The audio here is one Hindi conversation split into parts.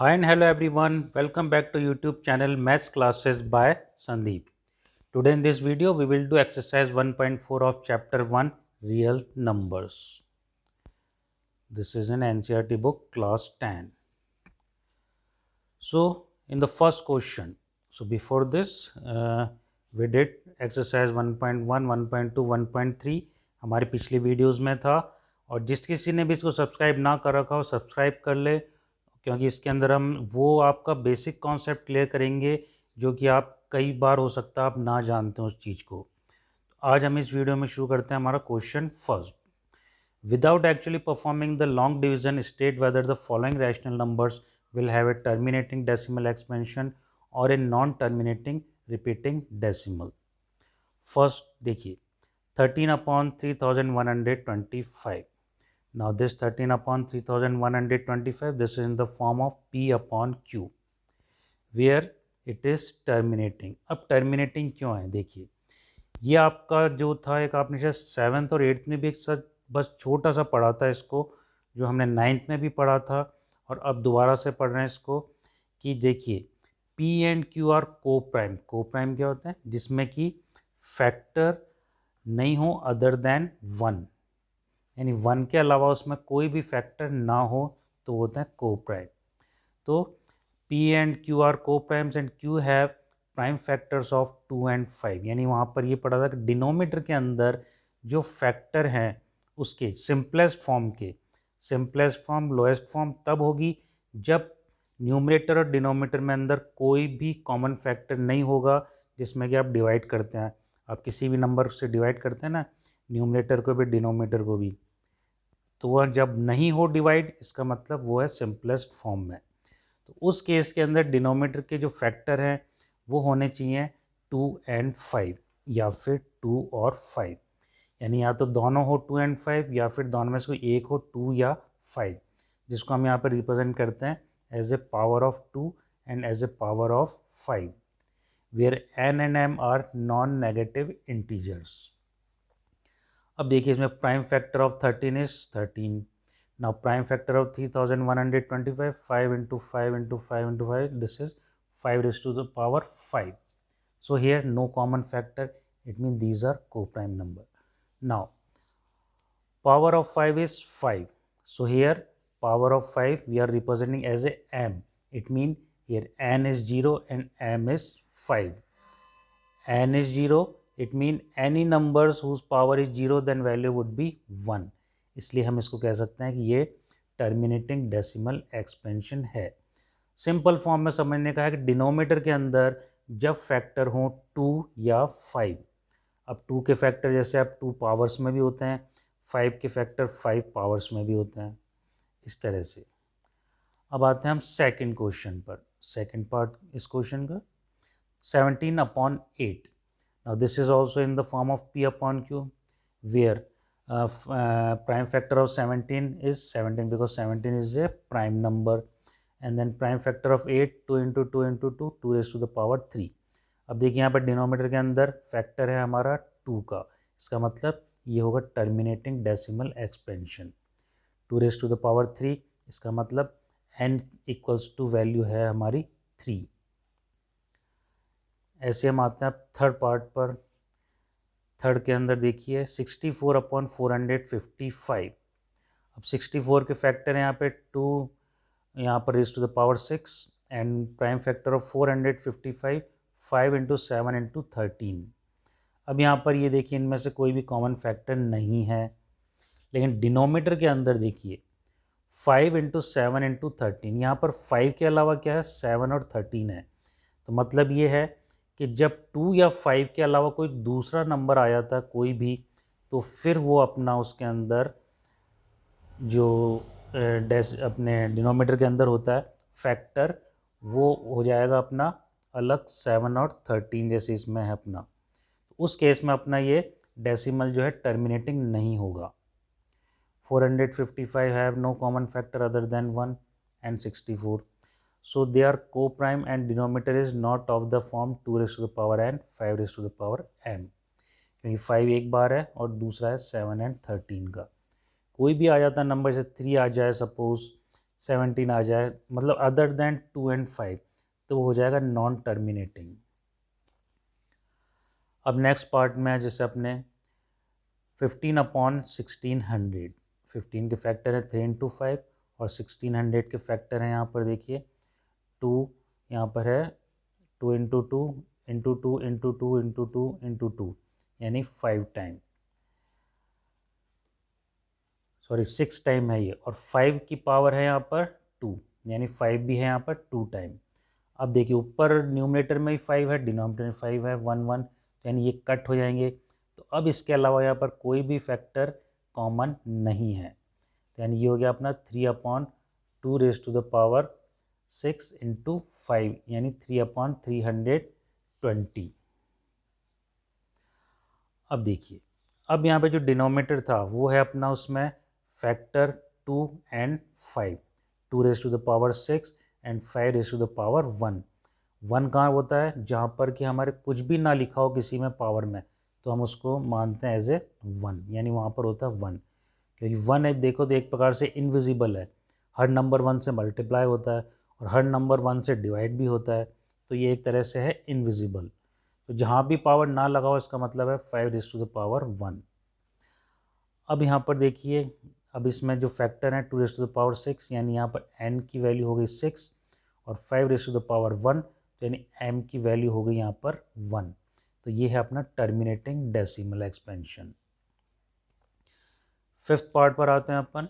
Hi and hello everyone. Welcome back to YouTube channel Maths Classes by Sandeep. Today in this video we will do exercise 1.4 of chapter 1 Real Numbers. This is an NCERT book class 10. So in the first question, so before this we did exercise 1.1, 1.2, 1.3 हमारी पिछली वीडियोस में था और जिस किसी ने भी इसको सब्सक्राइब ना कर रखा हो सब्सक्राइब कर ले क्योंकि इसके अंदर हम वो आपका बेसिक कॉन्सेप्ट क्लियर करेंगे जो कि आप कई बार हो सकता है आप ना जानते हो उस चीज़ को। आज हम इस वीडियो में शुरू करते हैं हमारा question first. Without actually performing the long division, state whether the following rational numbers will have a terminating decimal expansion or a non-terminating repeating decimal. First देखिए 13 upon 3125. Now this 13 upon 3125, this is in the form of P upon Q where it is terminating. अब terminating क्यों है देखिए, ये आपका जो था एक आपने शायद 7th और 8th में भी एक साथ बस छोटा सा पढ़ा था इसको, जो हमने 9th में भी पढ़ा था और अब दोबारा से पढ़ रहे हैं इसको कि देखिए P एंड Q आर को प्राइम। को प्राइम क्या होता है? जिसमें कि फैक्टर नहीं हो अदर देन 1, यानी 1 के अलावा उसमें कोई भी फैक्टर ना हो तो होता है को प्राइम। तो P एंड Q आर को primes and Q have prime factors of 2 and 5, यानी वहाँ पर ये पढ़ा था कि डिनोमीटर के अंदर जो फैक्टर हैं उसके सिंपलेस्ट फॉर्म लोएस्ट फॉर्म तब होगी जब न्यूमरेटर और डिनोमीटर में अंदर कोई भी कॉमन फैक्टर नहीं होगा जिसमें कि आप डिवाइड करते हैं। आप किसी भी नंबर से डिवाइड करते हैं ना, न्यूमरेटर को भी डिनोमीटर को भी, तो वह जब नहीं हो डिवाइड इसका मतलब वो है सिंपलेस्ट फॉर्म में। तो उस केस के अंदर डिनोमीटर के जो फैक्टर हैं वो होने चाहिए 2 एंड 5 या फिर 2 और 5, यानी या तो दोनों हो 2 एंड 5 या फिर दोनों में से कोई एक हो 2 या 5, जिसको हम यहाँ पर रिप्रेजेंट करते हैं as a power of 2 and as a power of 5 where n and m are non negative integers. अब देखिए इसमें prime factor of 13 is 13। Now prime factor of 3125, 5 into 5 into 5 into 5, this is 5 raised to the power 5. So here no common factor, it means these are co-prime number. Now power of 5 is 5. So here power of 5 we are representing as a m. It means here n is 0 and m is 5. N is 0, it means any numbers whose power is 0 then value would be 1. इसलिए हम इसको कह सकते हैं कि ये टर्मिनेटिंग डेसिमल एक्सपेंशन है। सिंपल फॉर्म में समझने का है कि डिनोमीटर के अंदर जब फैक्टर हो 2 या 5, अब 2 के फैक्टर जैसे अब 2 पावर्स में भी होते हैं, 5 के फैक्टर 5 पावर्स में भी होते हैं, इस तरह से। अब आते हैं हम सेकंड क्वेश्चन पर, सेकंड पार्ट इस क्वेश्चन का 17 upon 8. Now this is also in the form of P upon Q where prime factor of 17 is 17 because 17 is a prime number, and then prime factor of 8 2 into 2 into 2 2 raised to the power 3. अब देखिए यहाँ पर डिनोमीटर के अंदर फैक्टर है हमारा 2 का, इसका मतलब ये होगा terminating decimal expansion. 2 raised to the power 3 इसका मतलब n इक्वल्स टू वैल्यू है हमारी 3। ऐसे हम आते हैं थर्ड पार्ट पर। थर्ड के अंदर देखिए 64 अपॉन 455। अब 64 के फैक्टर हैं यहाँ पे 2, यहाँ पर raise to the power 6 and prime factor of 455 5 into 7 into 13। अब यहाँ पर ये देखिए इनमें से कोई भी कॉमन फैक्टर नहीं है, लेकिन डिनोमीटर के अंदर देखिए 5 इंटू 7 इंटू 13, यहाँ पर 5 के अलावा क्या है 7 और 13 है। तो मतलब ये है कि जब 2 या 5 के अलावा कोई दूसरा नंबर आ जाता है कोई भी, तो फिर वो अपना उसके अंदर जो अपने डिनोमीटर के अंदर होता है फैक्टर वो हो जाएगा अपना अलग 7 और 13 जैसे इसमें है अपना। उस केस में अपना ये डेसिमल जो है टर्मिनेटिंग नहीं होगा। 455 have no common factor other than 1 and 64, so they are co-prime and denominator is not of the form 2 raised to the power n 5 raised to the power m, क्योंकि 5 एक बार है और दूसरा है 7 एंड 13 का। कोई भी आ जाता नंबर से 3 आ जाए, सपोज 17 आ जाए, मतलब अदर देन 2 एंड 5, तो वो हो जाएगा नॉन टर्मिनेटिंग। अब नेक्स्ट पार्ट में जैसे अपने 15/1600, 15 के फैक्टर है 3 इंटू 5 और 1600 के फैक्टर हैं यहाँ पर देखिए 2, यहाँ पर है 2 into 2 into 2 into 2 into 2 into 2, यानी 5 टाइम, सॉरी 6 टाइम है ये, और 5 की पावर है यहाँ पर 2, यानी 5 भी है यहाँ पर 2 टाइम। अब देखिए ऊपर न्यूमरेटर में ही 5 है, डिनोमिनेटर में 5 है, 1 1, यानी ये कट हो जाएंगे। तो अब इसके अलावा यहाँ पर कोई भी फैक्टर कॉमन नहीं है, तो यानी ये हो गया अपना 3/2 इंटू 5, यानी 3/320। अब देखिए, अब यहाँ पे जो डिनोमिनेटर था वो है अपना उसमें फैक्टर 2 एंड 5, 2/6 एंड 5/1। 1 कहाँ होता है, जहाँ पर कि हमारे कुछ भी ना लिखा हो किसी में पावर में, तो हम उसको मानते हैं एज ए 1, यानी वहाँ पर होता है 1, क्योंकि 1 है देखो तो एक प्रकार से इनविजिबल है, हर नंबर 1 से मल्टीप्लाई होता है और हर नंबर 1 से डिवाइड भी होता है, तो ये एक तरह से है इनविजिबल। तो जहाँ भी पावर ना लगाओ इसका मतलब है 5/1। अब यहाँ पर देखिए, अब इसमें जो फैक्टर है 2/6, यानी यहाँ पर n की वैल्यू हो गई 6 और 5/1, यानी m की वैल्यू हो गई यहाँ पर 1। तो ये है अपना terminating decimal expansion. Fifth part पर आते हैं अपन।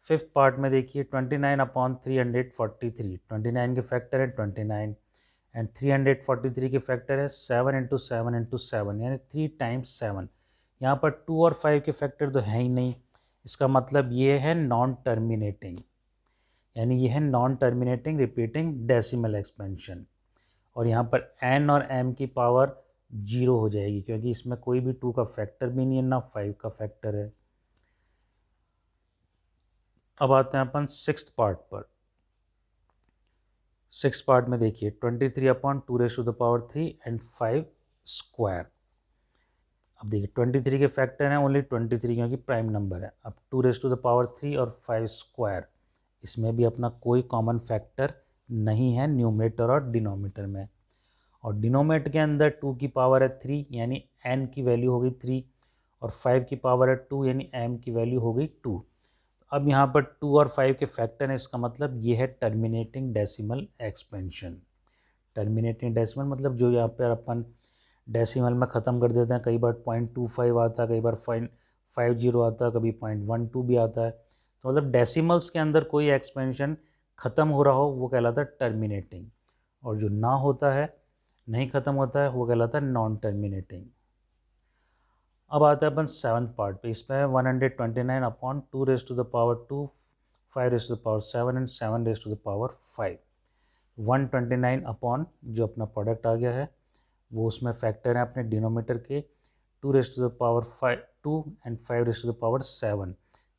फिफ्थ पार्ट में देखिए 29/343, 29 के फैक्टर है 29 एंड 343 के फैक्टर है 7 इंटू 7 इंटू 7, यानी 3 टाइम्स 7। यहाँ पर 2 और 5 के फैक्टर तो है ही नहीं, इसका मतलब ये है नॉन टर्मिनेटिंग, यानी ये है non terminating repeating decimal expansion. और यहाँ पर n और m की पावर 0 हो जाएगी, क्योंकि इसमें कोई भी 2 का फैक्टर भी नहीं है ना 5 का फैक्टर है। अब आते हैं अपन सिक्स्थ पार्ट पर। सिक्स पार्ट में देखिए 23/2 एंड 5 स्क्वायर। अब देखिए 23 के फैक्टर हैं ओनली 23, क्योंकि प्राइम नंबर है। अब 2 और 5 स्क्वायर, इसमें भी अपना कोई कॉमन फैक्टर नहीं है न्यूमरेटर और डिनोमिनेटर में। और डिनोमिनेटर के अंदर 2 की पावर है 3, यानी n की वैल्यू हो गई 3, और 5 की पावर है 2, यानी m की वैल्यू हो गई 2। अब यहाँ पर 2 और 5 के फैक्टर हैं, इसका मतलब ये है terminating decimal expansion. Terminating decimal मतलब जो यहाँ पर अपन डेसिमल में ख़त्म कर देते हैं, कई बार 0.25 आता है, कई बार 0.50 आता है, कभी 0.12 भी आता है। तो मतलब डेसिमल्स के अंदर कोई एक्सपेंशन ख़त्म हो रहा हो वो कहलाता है टर्मिनेटिंग, और जो ना होता है, नहीं ख़त्म होता है, वो कहलाता है नॉन टर्मिनेटिंग। अब आता है अपन सेवन्थ पार्ट पे। इसमें 129/2 5/7 एंड 7/5। 129 अपॉन जो अपना प्रोडक्ट आ गया है वो उसमें फैक्टर है अपने डिनोमीटर के 2 एंड 5/7।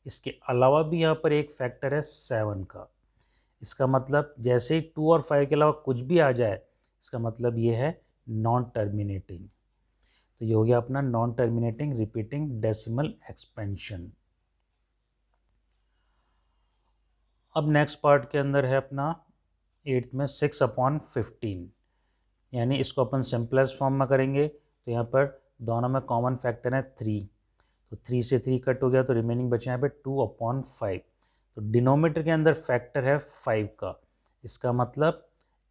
इसके अलावा भी यहाँ पर एक फैक्टर है 7 का। इसका मतलब जैसे ही 2 और 5 के अलावा कुछ भी आ जाए, इसका मतलब ये है नॉन टर्मिनेटिंग। तो ये हो गया अपना non terminating repeating decimal expansion. अब नेक्स्ट पार्ट के अंदर है अपना 8th में 6/15, यानी इसको अपन सिंपलेस्ट फॉर्म में करेंगे तो यहाँ पर दोनों में कॉमन फैक्टर है 3, तो 3 से 3 कट हो गया तो रिमेनिंग बचे यहाँ पे 2/5। तो डिनोमीटर के अंदर फैक्टर है 5 का, इसका मतलब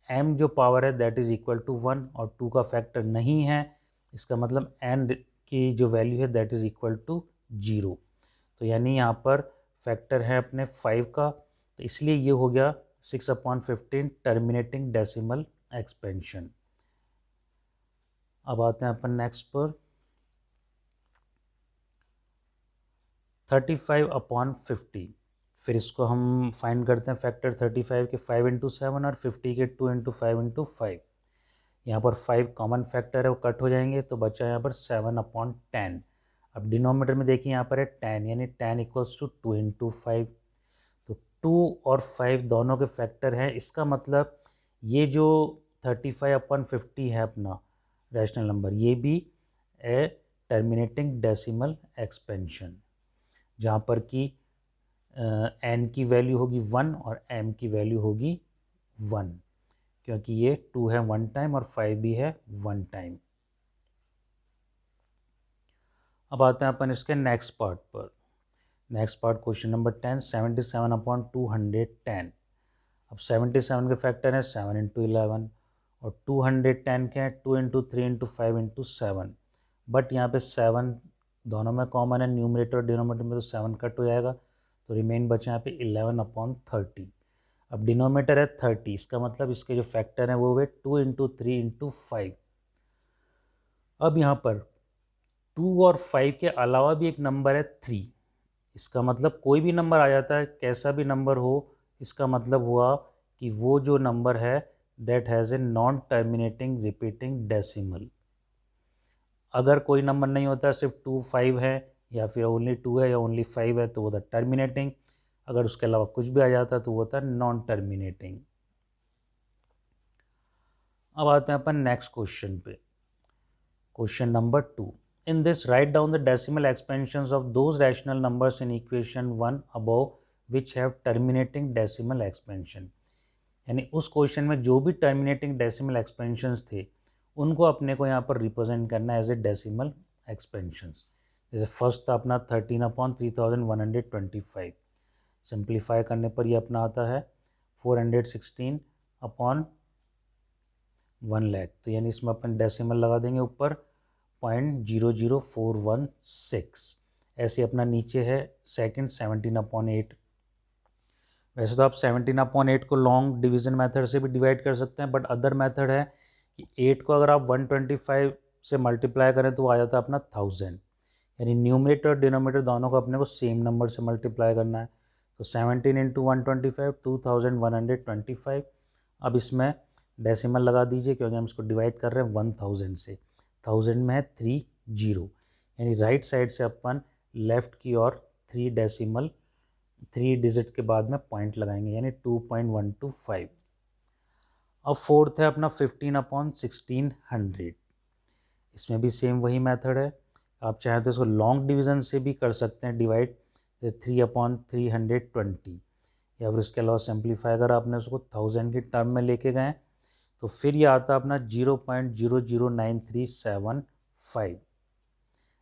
m जो पावर है दैट इज़ इक्वल टू 1 और 2 का फैक्टर नहीं है, इसका मतलब n की जो वैल्यू है दैट इज़ इक्वल टू 0। तो यानी यहाँ पर फैक्टर है अपने 5 का, तो इसलिए ये हो गया 6/15 टर्मिनेटिंग डेसिमल एक्सपेंशन। अब आते हैं अपन नेक्स्ट पर 35/50। फिर इसको हम फाइंड करते हैं फैक्टर 35 के 5 इंटू 7 और 50 के 2 इंटू 5 इंटू 5। यहाँ पर 5 कॉमन फैक्टर है वो कट हो जाएंगे, तो बचा यहाँ पर 7/10। अब डिनोमीटर में देखिए यहाँ पर है 10, यानी 10 इक्वल्स टू 2 इंटू 5। तो 2 और 5 दोनों के फैक्टर हैं, इसका मतलब ये जो 35/50 है अपना रैशनल नंबर, ये भी ए टर्मिनेटिंग डेसिमल एक्सपेंशन, जहाँ पर कि n की वैल्यू होगी 1 और m की वैल्यू होगी 1, क्योंकि ये 2 है 1 टाइम और 5 भी है 1 टाइम। अब आते हैं अपन इसके नेक्स्ट पार्ट पर। Next part question number 10, 77/210। अब 77 के फैक्टर हैं 7 इंटू 11 और 210 के हैं 2 इंटू 3 इंटू 5 इंटू 7, बट यहाँ पे 7 दोनों में कॉमन है, न्यूमरेटर और डिनोमिनेटर में, तो 7 कट हो जाएगा, तो रिमेन बचे यहाँ पे 11/30। अब डिनोमिनेटर है 30, इसका मतलब इसके जो फैक्टर हैं वो हुए 2 इंटू 3 इंटू 5। अब यहाँ पर 2 और 5 के अलावा भी एक नंबर है 3, इसका मतलब कोई भी नंबर आ जाता है, कैसा भी नंबर हो, इसका मतलब हुआ कि वो जो नंबर है that has a non terminating repeating decimal. अगर कोई नंबर नहीं होता, सिर्फ 2 5 है या फिर ओनली 2 है या ओनली 5 है, तो वो था टर्मिनेटिंग। अगर उसके अलावा कुछ भी आ जाता तो वो था नॉन टर्मिनेटिंग। अब आते हैं अपन नेक्स्ट क्वेश्चन पे। Question number 2, in this write down the decimal expansions of those rational numbers in equation 1 above which have terminating decimal expansion। यानी उस क्वेश्चन में जो भी टर्मिनेटिंग डेसिमल एक्सपेंशंस थे उनको अपने को यहाँ पर रिप्रेजेंट करना है एज ए डेसिमल एक्सपेंशंस। जैसे फर्स्ट था अपना 13/3125, सिंप्लीफाई करने पर ये अपना आता है 416/1 लाख, तो यानी इसमें अपन डेसिमल लगा देंगे ऊपर 0.00416। ऐसे अपना नीचे है सेकंड 17/8। वैसे तो आप 17/8 को लॉन्ग डिवीज़न मेथड से भी डिवाइड कर सकते हैं, बट अदर मेथड है कि 8 को अगर आप 125 से मल्टीप्लाई करें तो आ जाता है अपना 1000, यानी न्यूमरेटर और डिनोमिनेटर दोनों को अपने को सेम नंबर से मल्टीप्लाई करना है। तो 17 इंटू 125 2125। अब इसमें डेसिमल लगा दीजिए क्योंकि हम इसको डिवाइड कर रहे हैं 1000 से, 1000 में है 3 0, यानी राइट साइड से अपन लेफ़्ट की ओर 3 डिजिट के बाद में पॉइंट लगाएंगे, यानी 2.125। अब फोर्थ है अपना 15/1600, इसमें भी सेम वही मेथड है। आप चाहें तो इसको लॉन्ग डिवीज़न से भी कर सकते हैं डिवाइड, जैसे 3/320, या फिर इसके अलावा सिंप्लीफाई अगर आपने उसको 1000 की टर्म में लेके गए तो फिर ये आता अपना 0.009375।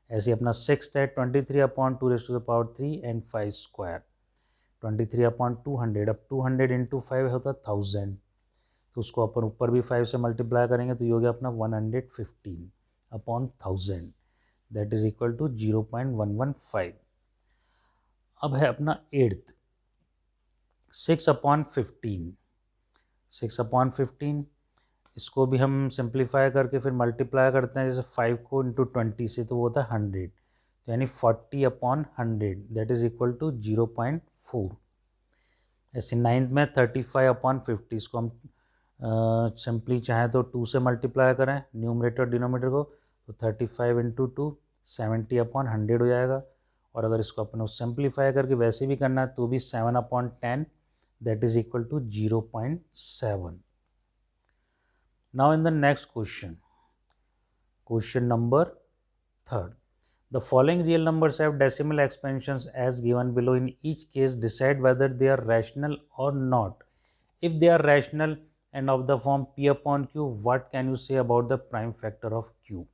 ऐसे अपना सिक्स्थ है 23/2 एंड 5 स्क्वायर, 23/200। अब 200 इंटू 5 होता 1000, तो उसको अपन ऊपर भी 5 से मल्टीप्लाई करेंगे तो ये हो गया अपना 115/1000, दैट इज इक्वल टू 0.115। अब है अपना एट्थ 6/15, 6/15, इसको भी हम सिंप्लीफाई करके फिर मल्टीप्लाई करते हैं, जैसे 5 को इंटू 20 से तो वो होता है 100, तो यानी 40/100, दैट इज इक्वल टू 0.4। ऐसे नाइन्थ में 35/50, इसको हम सिंपली चाहें तो 2 से मल्टीप्लाई करें न्यूमरेटर डिनोमिनेटर को, तो 35 इंटू 2 70/100 हो जाएगा। और अगर इसको अपन सिंप्लीफाई करके वैसे भी करना है तो भी 7/10, that is equal to 0.7। Now in the next question, question number 3rd, the following real numbers have decimal expansions as given below. In each case decide whether they are rational or not. If they are rational and of the form p upon q, what can you say about the prime factor of q?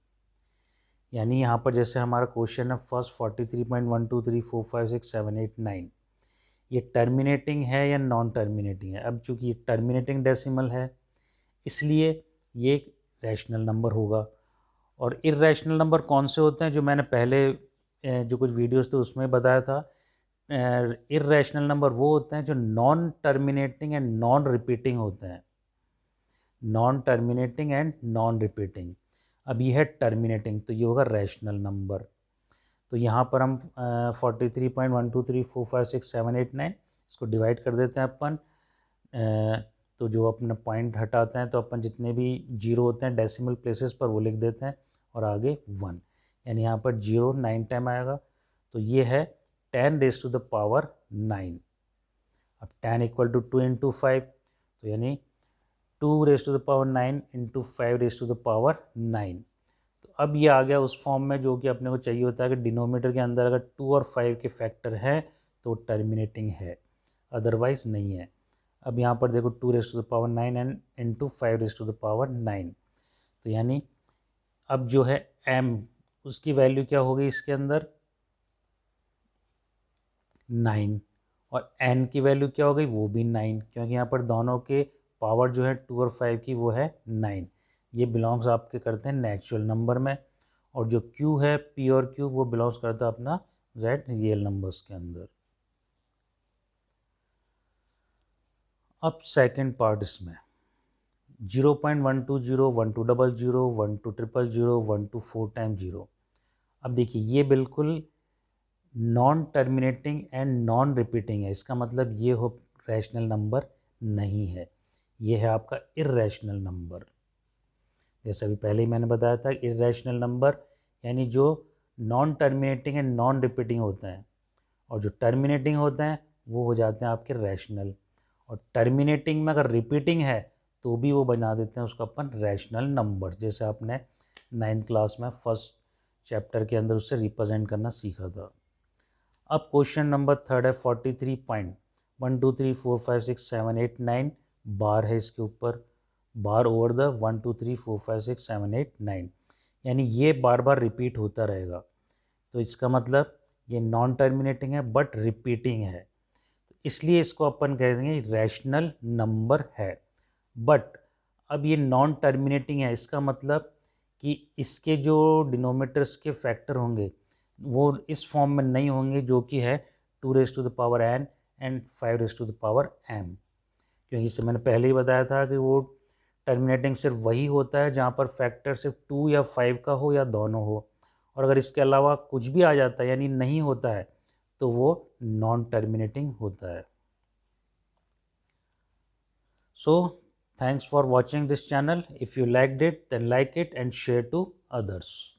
यानी यहाँ पर जैसे हमारा क्वेश्चन है फर्स्ट 43.123456789, ये टर्मिनेटिंग है या नॉन टर्मिनेटिंग है। अब चूंकि ये टर्मिनेटिंग डेसिमल है इसलिए ये रैशनल नंबर होगा। और इर्रेशनल नंबर कौन से होते हैं, जो मैंने पहले जो कुछ वीडियोस थे उसमें बताया था। इर्रेशनल नंबर वो होते हैं जो non terminating and non repeating होते हैं, non terminating and non repeating. अब ये है टर्मिनेटिंग, तो ये होगा रैशनल नंबर। तो यहाँ पर हम 43.123456789 इसको डिवाइड कर देते हैं अपन। तो जो अपने पॉइंट हटाते हैं तो अपन जितने भी जीरो होते हैं डेसिमल प्लेसेस पर वो लिख देते हैं और आगे 1, यानी यहाँ पर 0 9 टाइम आएगा। तो ये है 10⁻⁹। अब 10 इक्वल टू 2 इंटू 5, तो यानी 2⁻⁹ इंटू 5⁻⁹। तो अब ये आ गया उस फॉर्म में जो कि अपने को चाहिए होता है कि डिनोमिनेटर के अंदर अगर 2 और 5 के फैक्टर हैं तो टर्मिनेटिंग है, अदरवाइज नहीं है। अब यहाँ पर देखो 2⁹ एंड इंटू 5⁹9, तो यानी अब जो है m उसकी वैल्यू क्या हो गई इसके अंदर 9, और n की वैल्यू क्या हो गई वो भी 9, क्योंकि यहाँ पर दोनों के पावर जो है 2 और 5 की वो है 9। ये बिलोंग्स आपके करते हैं नेचुरल नंबर में, और जो q है p और q वो बिलोंग्स करता है अपना z रियल नंबर्स के अंदर। अब सेकंड पार्ट इसमें 0.120, 1200, 1200, 124 टाइम्स 0। अब देखिए ये बिल्कुल non terminating and non repeating है, इसका मतलब ये हो रैशनल नंबर नहीं है, ये है आपका इर्रेशनल नंबर। जैसे अभी पहले ही मैंने बताया था इर्रेशनल नंबर यानी जो non terminating and non repeating होते हैं, और जो टर्मिनेटिंग होते हैं वो हो जाते हैं आपके रैशनल, और टर्मिनेटिंग में अगर रिपीटिंग है तो भी वो बना देते हैं उसको अपन रैशनल नंबर, जैसे आपने 9th क्लास में फर्स्ट चैप्टर के अंदर उससे रिप्रेजेंट करना सीखा था। अब क्वेश्चन नंबर थर्ड है 43.123456789 बार है इसके ऊपर, बार ओवर द 123456789, यानी ये बार बार रिपीट होता रहेगा, तो इसका मतलब ये नॉन टर्मिनेटिंग है बट रिपीटिंग है, तो इसलिए इसको अपन कहेंगे रैशनल नंबर है। बट अब ये नॉन टर्मिनेटिंग है, इसका मतलब कि इसके जो डिनोमीटर्स के फैक्टर होंगे वो इस फॉर्म में नहीं होंगे जो कि है 2⁻n एंड 5⁻m, क्योंकि इससे मैंने पहले ही बताया था कि वो टर्मिनेटिंग सिर्फ वही होता है जहाँ पर फैक्टर सिर्फ 2 या 5 का हो या दोनों हो, और अगर इसके अलावा कुछ भी आ जाता है यानी नहीं होता है तो वो नॉन टर्मिनेटिंग होता है। So thanks for watching this channel. If you liked it then like it and share to others.